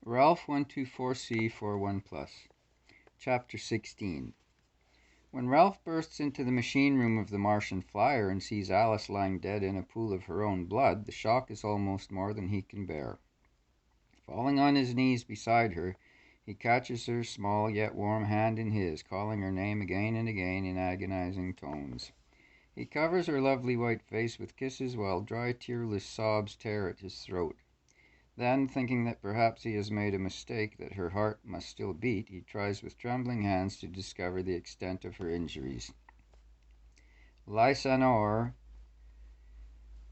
Ralph 124C41 Plus. Chapter 16. When Ralph bursts into the machine room of the Martian flyer and sees Alice lying dead in a pool of her own blood, the shock is almost more than he can bear. Falling on his knees beside her, he catches her small yet warm hand in his, calling her name again and again in agonizing tones. He covers her lovely white face with kisses while dry, tearless sobs tear at his throat. Then, thinking that perhaps he has made a mistake, that her heart must still beat, he tries with trembling hands to discover the extent of her injuries. Lysanor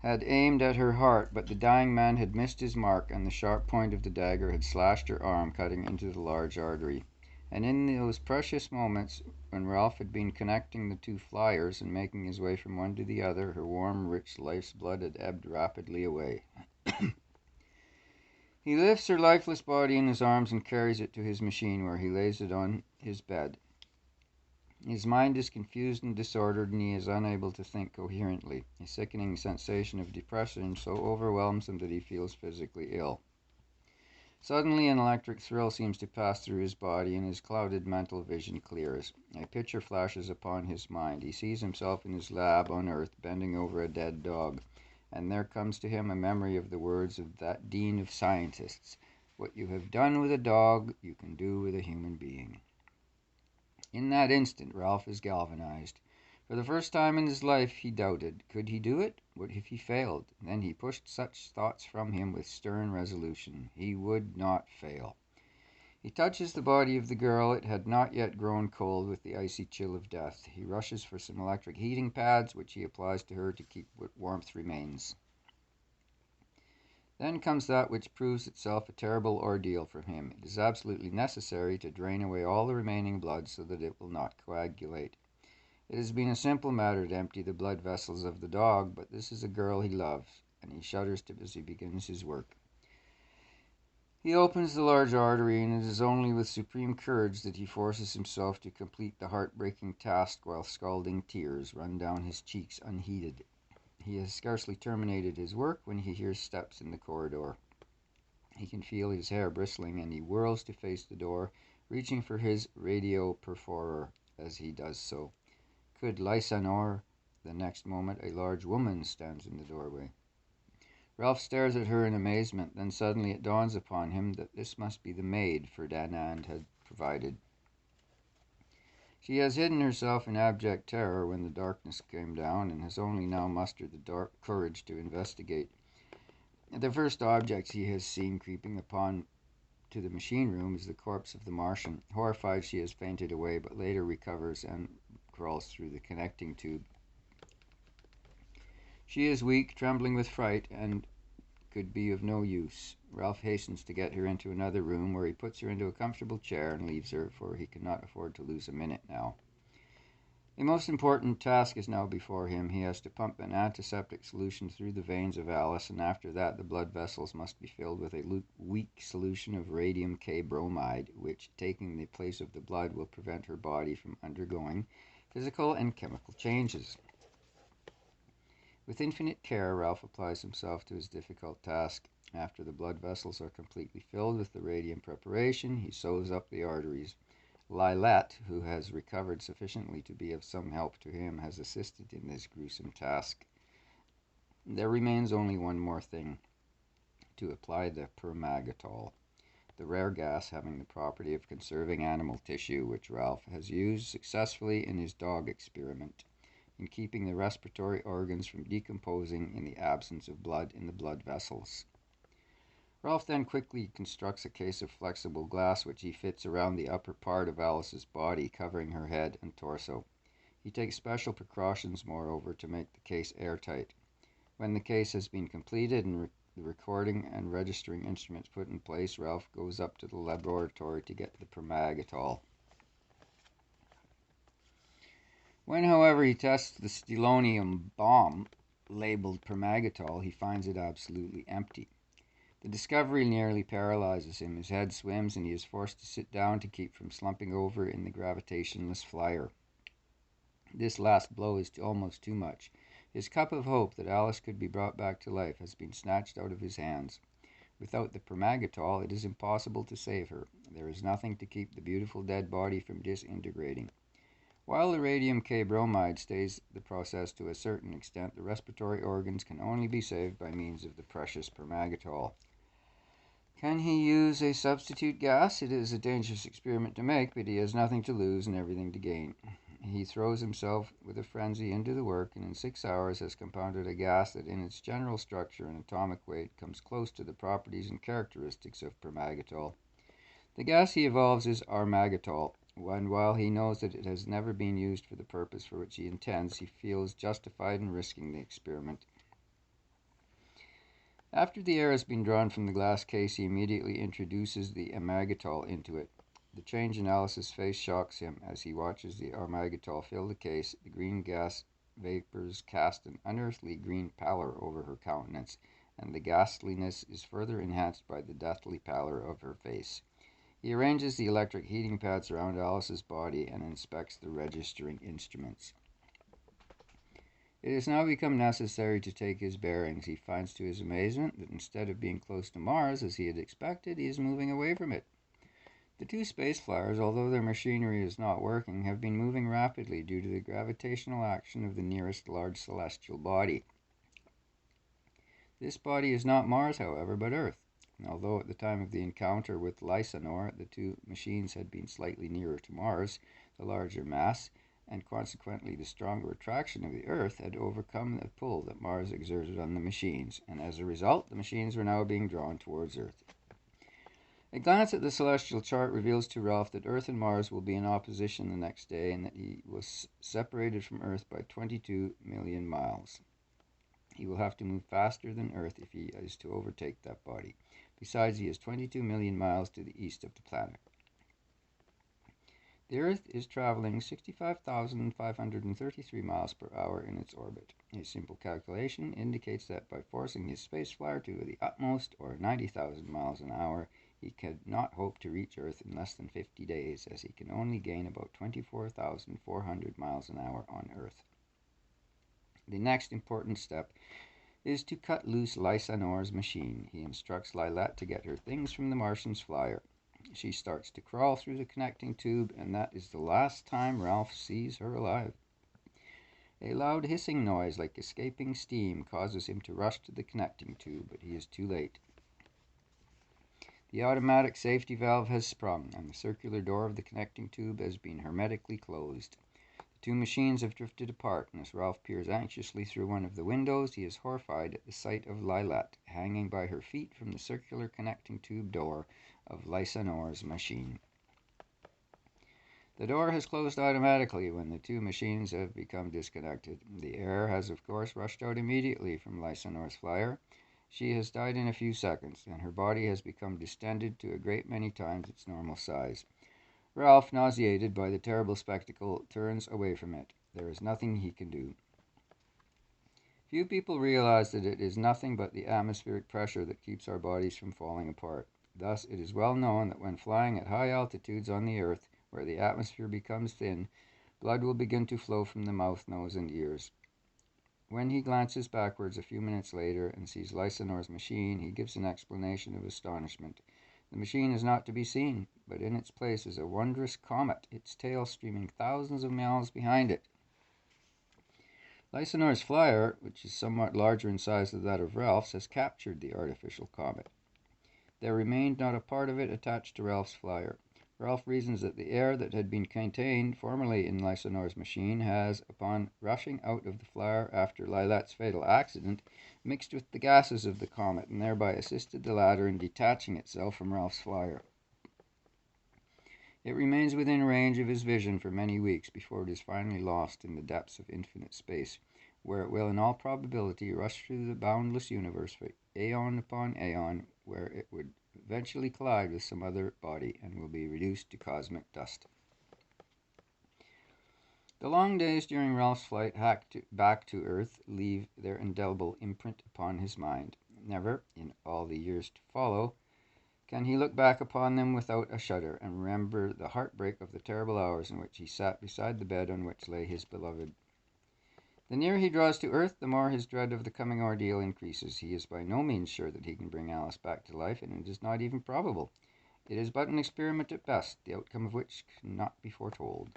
had aimed at her heart, but the dying man had missed his mark, and the sharp point of the dagger had slashed her arm, cutting into the large artery. And in those precious moments, when Ralph had been connecting the two flyers and making his way from one to the other, her warm, rich life's blood had ebbed rapidly away. He lifts her lifeless body in his arms and carries it to his machine, where he lays it on his bed. His mind is confused and disordered, and he is unable to think coherently. A sickening sensation of depression so overwhelms him that he feels physically ill. Suddenly an electric thrill seems to pass through his body, and his clouded mental vision clears. A picture flashes upon his mind. He sees himself in his lab on Earth, bending over a dead dog. And there comes to him a memory of the words of that dean of scientists: "What you have done with a dog, you can do with a human being." In that instant, Ralph is galvanized. For the first time in his life, he doubted. Could he do it? What if he failed? Then he pushed such thoughts from him with stern resolution. He would not fail. He touches the body of the girl. It had not yet grown cold with the icy chill of death. He rushes for some electric heating pads, which he applies to her to keep what warmth remains. Then comes that which proves itself a terrible ordeal for him. It is absolutely necessary to drain away all the remaining blood so that it will not coagulate. It has been a simple matter to empty the blood vessels of the dog, but this is a girl he loves, and he shudders as he begins his work. He opens the large artery, and it is only with supreme courage that he forces himself to complete the heartbreaking task while scalding tears run down his cheeks unheeded. He has scarcely terminated his work when he hears steps in the corridor. He can feel his hair bristling, and he whirls to face the door, reaching for his radio perforer as he does so. Could Lysanor? The next moment a large woman stands in the doorway. Ralph stares at her in amazement. Then suddenly it dawns upon him that this must be the maid Ferdinand had provided. She has hidden herself in abject terror when the darkness came down, and has only now mustered the courage to investigate. The first object he has seen creeping upon to the machine room is the corpse of the Martian. Horrified, she has fainted away, but later recovers and crawls through the connecting tube. She is weak, trembling with fright, and could be of no use. Ralph hastens to get her into another room, where he puts her into a comfortable chair and leaves her, for he cannot afford to lose a minute now. A most important task is now before him. He has to pump an antiseptic solution through the veins of Alice, and after that the blood vessels must be filled with a weak solution of radium K bromide, which, taking the place of the blood, will prevent her body from undergoing physical and chemical changes. With infinite care, Ralph applies himself to his difficult task. After the blood vessels are completely filled with the radium preparation, he sews up the arteries. Lilette, who has recovered sufficiently to be of some help to him, has assisted in this gruesome task. There remains only one more thing: to apply the permagatol, the rare gas having the property of conserving animal tissue, which Ralph has used successfully in his dog experiment, in keeping the respiratory organs from decomposing in the absence of blood in the blood vessels. Ralph then quickly constructs a case of flexible glass, which he fits around the upper part of Alice's body, covering her head and torso. He takes special precautions, moreover, to make the case airtight. When the case has been completed and the recording and registering instruments put in place, Ralph goes up to the laboratory to get the permagatol. When, however, he tests the stelonium bomb, labeled permagatol, he finds it absolutely empty. The discovery nearly paralyzes him. His head swims, and he is forced to sit down to keep from slumping over in the gravitationless flyer. This last blow is almost too much. His cup of hope that Alice could be brought back to life has been snatched out of his hands. Without the permagatol, it is impossible to save her. There is nothing to keep the beautiful dead body from disintegrating. While the radium K bromide stays the process to a certain extent, the respiratory organs can only be saved by means of the precious permagatol. Can he use a substitute gas? It is a dangerous experiment to make, but he has nothing to lose and everything to gain. He throws himself with a frenzy into the work, and in 6 hours has compounded a gas that in its general structure and atomic weight comes close to the properties and characteristics of permagatol. The gas he evolves is armagatol, and while he knows that it has never been used for the purpose for which he intends, he feels justified in risking the experiment. After the air has been drawn from the glass case, he immediately introduces the armagatol into it. The change analysis face shocks him as he watches the armagatol fill the case. The green gas vapors cast an unearthly green pallor over her countenance, and the ghastliness is further enhanced by the deathly pallor of her face. He arranges the electric heating pads around Alice's body and inspects the registering instruments. It has now become necessary to take his bearings. He finds to his amazement that instead of being close to Mars, as he had expected, he is moving away from it. The two space flyers, although their machinery is not working, have been moving rapidly due to the gravitational action of the nearest large celestial body. This body is not Mars, however, but Earth. Although at the time of the encounter with Lysanor, the two machines had been slightly nearer to Mars, the larger mass, and consequently the stronger attraction of the Earth, had overcome the pull that Mars exerted on the machines, and as a result, the machines were now being drawn towards Earth. A glance at the celestial chart reveals to Ralph that Earth and Mars will be in opposition the next day, and that he was separated from Earth by 22 million miles. He will have to move faster than Earth if he is to overtake that body. Besides, he is 22 million miles to the east of the planet. The Earth is traveling 65,533 miles per hour in its orbit. A simple calculation indicates that by forcing his space flyer to the utmost, or 90,000 miles an hour, he could not hope to reach Earth in less than 50 days, as he can only gain about 24,400 miles an hour on Earth. The next important step is to cut loose Lysanor's machine. He instructs Lilette to get her things from the Martian's flyer. She starts to crawl through the connecting tube, and that is the last time Ralph sees her alive. A loud hissing noise like escaping steam causes him to rush to the connecting tube, but he is too late. The automatic safety valve has sprung, and the circular door of the connecting tube has been hermetically closed. The two machines have drifted apart, and as Ralph peers anxiously through one of the windows, he is horrified at the sight of Lilette hanging by her feet from the circular connecting tube door of Lysanor's machine. The door has closed automatically when the two machines have become disconnected. The air has, of course, rushed out immediately from Lysanor's flyer. She has died in a few seconds, and her body has become distended to a great many times its normal size. Ralph, nauseated by the terrible spectacle, turns away from it. There is nothing he can do. Few people realize that it is nothing but the atmospheric pressure that keeps our bodies from falling apart. Thus, it is well known that when flying at high altitudes on the Earth, where the atmosphere becomes thin, blood will begin to flow from the mouth, nose, and ears. When he glances backwards a few minutes later and sees Lysanor's machine, he gives an exclamation of astonishment. The machine is not to be seen, but in its place is a wondrous comet, its tail streaming thousands of miles behind it. Lysanor's flyer, which is somewhat larger in size than that of Ralph's, has captured the artificial comet. There remained not a part of it attached to Ralph's flyer. Ralph reasons that the air that had been contained formerly in Lysanor's machine has, upon rushing out of the flyer after Lilette's fatal accident, mixed with the gases of the comet and thereby assisted the latter in detaching itself from Ralph's flyer. It remains within range of his vision for many weeks before it is finally lost in the depths of infinite space, where it will in all probability rush through the boundless universe for aeon upon aeon, where it would eventually collide with some other body and will be reduced to cosmic dust. The long days during Ralph's flight back to Earth leave their indelible imprint upon his mind. Never, in all the years to follow, can he look back upon them without a shudder and remember the heartbreak of the terrible hours in which he sat beside the bed on which lay his beloved. The nearer he draws to Earth, the more his dread of the coming ordeal increases. He is by no means sure that he can bring Alice back to life, and it is not even probable. It is but an experiment at best, the outcome of which cannot be foretold.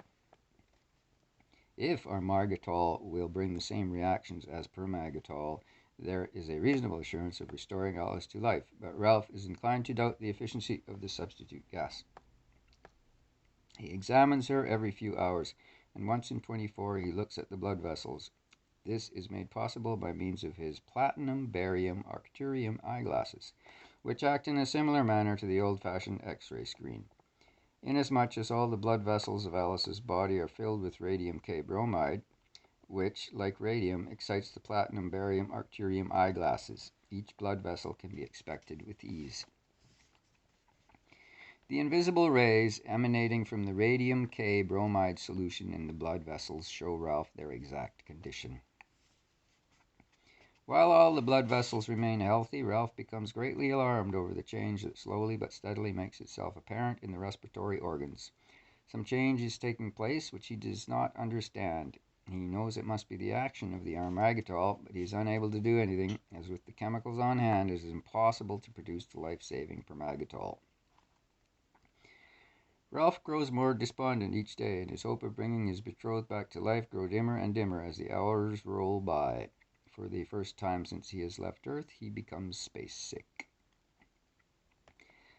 If armargatol will bring the same reactions as permagatol, there is a reasonable assurance of restoring Alice to life, but Ralph is inclined to doubt the efficiency of the substitute gas. He examines her every few hours, and once in 24 he looks at the blood vessels. This is made possible by means of his platinum barium arcturium eyeglasses, which act in a similar manner to the old-fashioned X-ray screen. Inasmuch as all the blood vessels of Alice's body are filled with radium K bromide, which, like radium, excites the platinum barium arcturium eyeglasses, each blood vessel can be expected with ease. The invisible rays emanating from the radium K bromide solution in the blood vessels show Ralph their exact condition. While all the blood vessels remain healthy, Ralph becomes greatly alarmed over the change that slowly but steadily makes itself apparent in the respiratory organs. Some change is taking place which he does not understand. He knows it must be the action of the armargatol, but he is unable to do anything, as with the chemicals on hand it is impossible to produce the life-saving permagatol. Ralph grows more despondent each day, and his hope of bringing his betrothed back to life grows dimmer and dimmer as the hours roll by. For the first time since he has left Earth, he becomes space sick.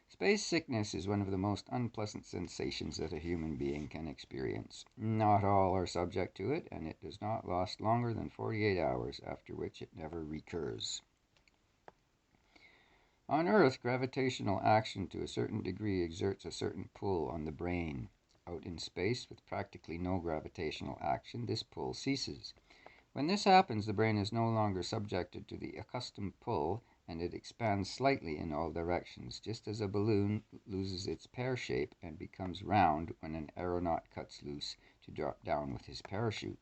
Space sickness is one of the most unpleasant sensations that a human being can experience. Not all are subject to it, and it does not last longer than 48 hours, after which it never recurs. On Earth, gravitational action to a certain degree exerts a certain pull on the brain. Out in space, with practically no gravitational action, this pull ceases. When this happens, the brain is no longer subjected to the accustomed pull, and it expands slightly in all directions, just as a balloon loses its pear shape and becomes round when an aeronaut cuts loose to drop down with his parachute.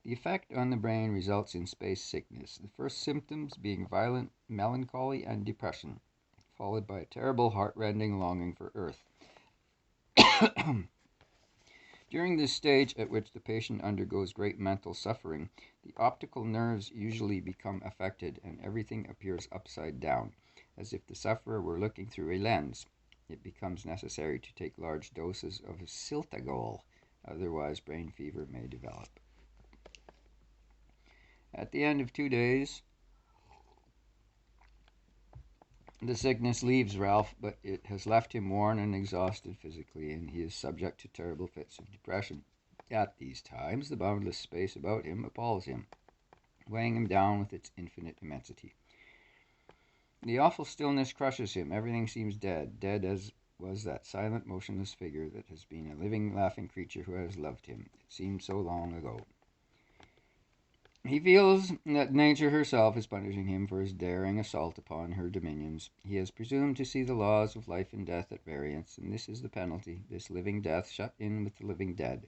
The effect on the brain results in space sickness, the first symptoms being violent melancholy and depression, followed by a terrible heart-rending longing for Earth. During this stage, at which the patient undergoes great mental suffering, the optical nerves usually become affected and everything appears upside down, as if the sufferer were looking through a lens. It becomes necessary to take large doses of siltagol, otherwise brain fever may develop. At the end of 2 days, the sickness leaves Ralph, but it has left him worn and exhausted physically, and he is subject to terrible fits of depression. At these times, the boundless space about him appalls him, weighing him down with its infinite immensity. The awful stillness crushes him. Everything seems dead, dead as was that silent, motionless figure that has been a living, laughing creature who has loved him. It seemed so long ago. He feels that nature herself is punishing him for his daring assault upon her dominions. He has presumed to see the laws of life and death at variance, and this is the penalty, this living death shut in with the living dead.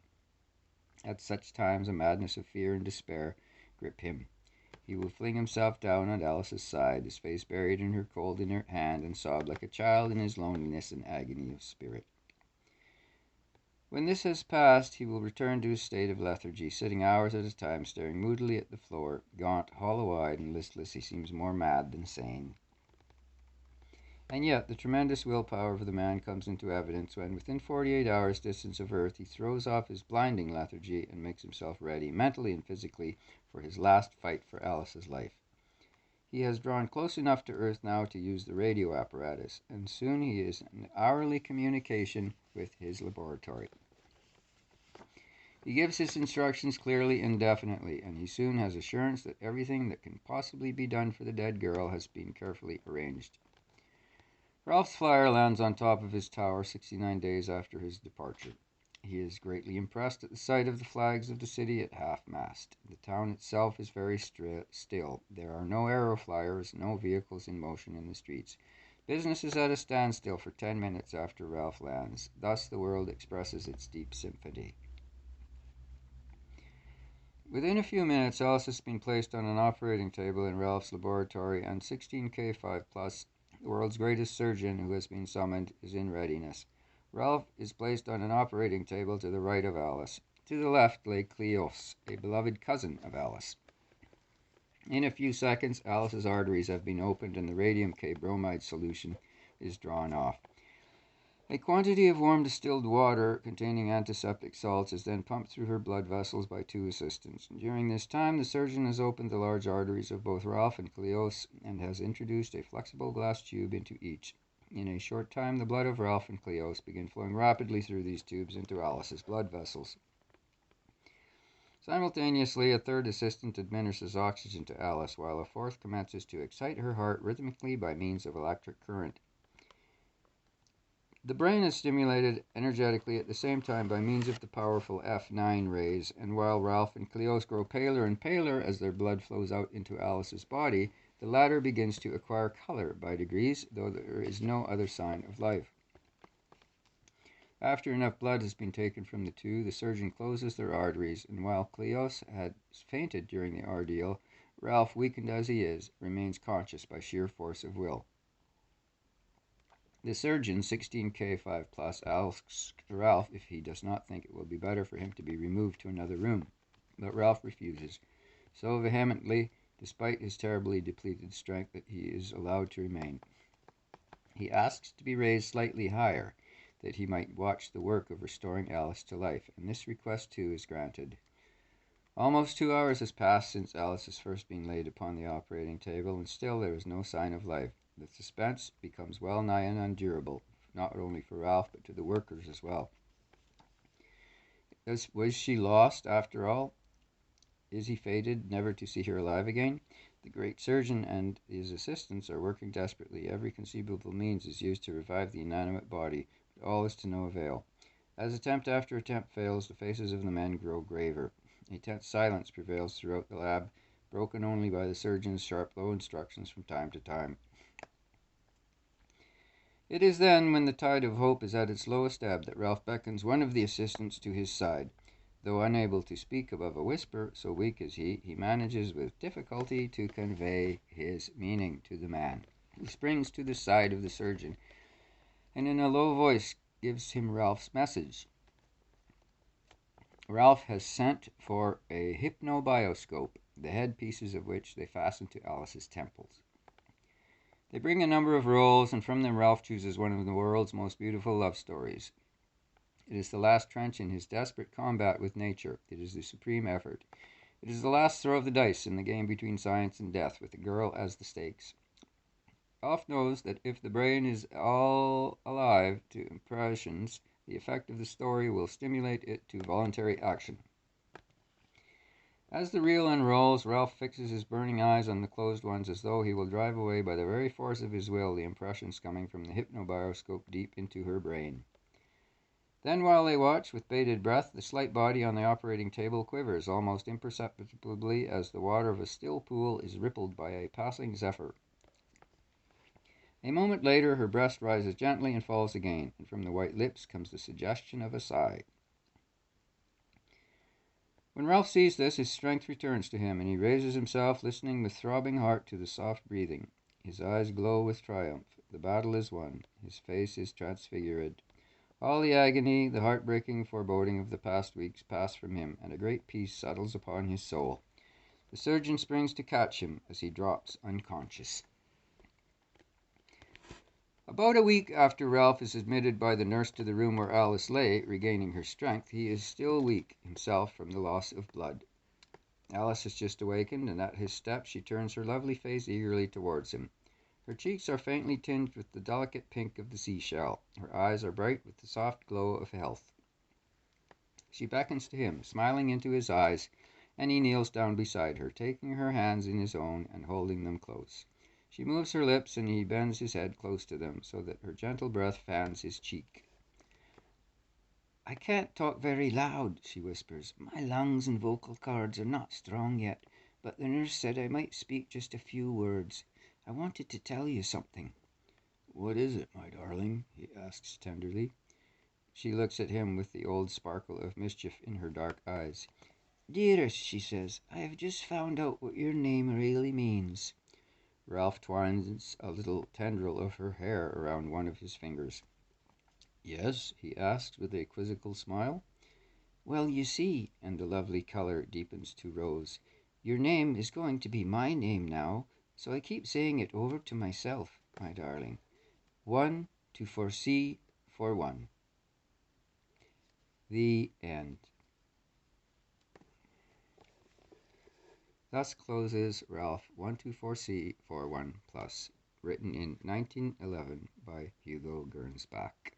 At such times a madness of fear and despair grip him. He will fling himself down on Alice's side, his face buried in her cold inert hand, and sob like a child in his loneliness and agony of spirit. When this has passed, he will return to his state of lethargy, sitting hours at a time, staring moodily at the floor. Gaunt, hollow-eyed, and listless, he seems more mad than sane. And yet, the tremendous willpower of the man comes into evidence when, within 48 hours' distance of Earth, he throws off his blinding lethargy and makes himself ready, mentally and physically, for his last fight for Alice's life. He has drawn close enough to Earth now to use the radio apparatus, and soon he is in hourly communication with his laboratory. He gives his instructions clearly and definitely, and he soon has assurance that everything that can possibly be done for the dead girl has been carefully arranged. Ralph's flyer lands on top of his tower 69 days after his departure. He is greatly impressed at the sight of the flags of the city at half-mast. The town itself is very still. There are no aeroflyers, no vehicles in motion in the streets. Business is at a standstill for 10 minutes after Ralph lands. Thus the world expresses its deep symphony. Within a few minutes, Alice has been placed on an operating table in Ralph's laboratory, and 16K5+, the world's greatest surgeon who has been summoned, is in readiness. Ralph is placed on an operating table to the right of Alice. To the left lay Cleos, a beloved cousin of Alice. In a few seconds, Alice's arteries have been opened and the radium K bromide solution is drawn off. A quantity of warm distilled water containing antiseptic salts is then pumped through her blood vessels by two assistants. During this time, the surgeon has opened the large arteries of both Ralph and Cleos and has introduced a flexible glass tube into each. In a short time, the blood of Ralph and Cleos begin flowing rapidly through these tubes into Alice's blood vessels. Simultaneously, a third assistant administers oxygen to Alice, while a fourth commences to excite her heart rhythmically by means of electric current. The brain is stimulated energetically at the same time by means of the powerful F9 rays, and while Ralph and Cleos grow paler and paler as their blood flows out into Alice's body, the latter begins to acquire color by degrees, though there is no other sign of life. After enough blood has been taken from the two, the surgeon closes their arteries, and while Cleos had fainted during the ordeal, Ralph, weakened as he is, remains conscious by sheer force of will. The surgeon, 16K5+, asks Ralph if he does not think it will be better for him to be removed to another room, but Ralph refuses, so vehemently, despite his terribly depleted strength, that he is allowed to remain. He asks to be raised slightly higher, that he might watch the work of restoring Alice to life, and this request too is granted. Almost 2 hours has passed since Alice has first been laid upon the operating table, and still there is no sign of life. The suspense becomes well nigh unendurable, not only for Ralph, but to the workers as well. Was she lost, after all? Is he fated never to see her alive again? The great surgeon and his assistants are working desperately. Every conceivable means is used to revive the inanimate body, but all is to no avail. As attempt after attempt fails, the faces of the men grow graver. A tense silence prevails throughout the lab, broken only by the surgeon's sharp, low instructions from time to time. It is then, when the tide of hope is at its lowest ebb, that Ralph beckons one of the assistants to his side. Though unable to speak above a whisper, so weak is he manages with difficulty to convey his meaning to the man. He springs to the side of the surgeon, and in a low voice gives him Ralph's message. Ralph has sent for a hypnobioscope, the headpieces of which they fasten to Alice's temples. They bring a number of rolls, and from them Ralph chooses one of the world's most beautiful love stories. It is the last trench in his desperate combat with nature. It is the supreme effort. It is the last throw of the dice in the game between science and death, with the girl as the stakes. Ralph knows that if the brain is all alive to impressions, the effect of the story will stimulate it to voluntary action. As the reel unrolls, Ralph fixes his burning eyes on the closed ones as though he will drive away by the very force of his will the impressions coming from the hypnobioscope deep into her brain. Then, while they watch with bated breath, the slight body on the operating table quivers almost imperceptibly as the water of a still pool is rippled by a passing zephyr. A moment later, her breast rises gently and falls again, and from the white lips comes the suggestion of a sigh. When Ralph sees this, his strength returns to him, and he raises himself, listening with throbbing heart to the soft breathing. His eyes glow with triumph. The battle is won. His face is transfigured. All the agony, the heartbreaking foreboding of the past weeks pass from him, and a great peace settles upon his soul. The surgeon springs to catch him as he drops unconscious. About a week after Ralph is admitted by the nurse to the room where Alice lay, regaining her strength, he is still weak himself from the loss of blood. Alice has just awakened, and at his step she turns her lovely face eagerly towards him. Her cheeks are faintly tinged with the delicate pink of the seashell. Her eyes are bright with the soft glow of health. She beckons to him, smiling into his eyes, and he kneels down beside her, taking her hands in his own and holding them close. She moves her lips, and he bends his head close to them, so that her gentle breath fans his cheek. "I can't talk very loud," she whispers. "My lungs and vocal cords are not strong yet, but the nurse said I might speak just a few words. I wanted to tell you something." "What is it, my darling?" he asks tenderly. She looks at him with the old sparkle of mischief in her dark eyes. "Dearest," she says, "I have just found out what your name really means." Ralph twines a little tendril of her hair around one of his fingers. "Yes?" he asks with a quizzical smile. Well, you see, and the lovely color deepens to rose, your name is going to be my name now, so I keep saying it over to myself, my darling. 1, 2, 4, C, 4, 1. The end. Thus closes Ralph 124C 41 Plus, written in 1911 by Hugo Gernsback.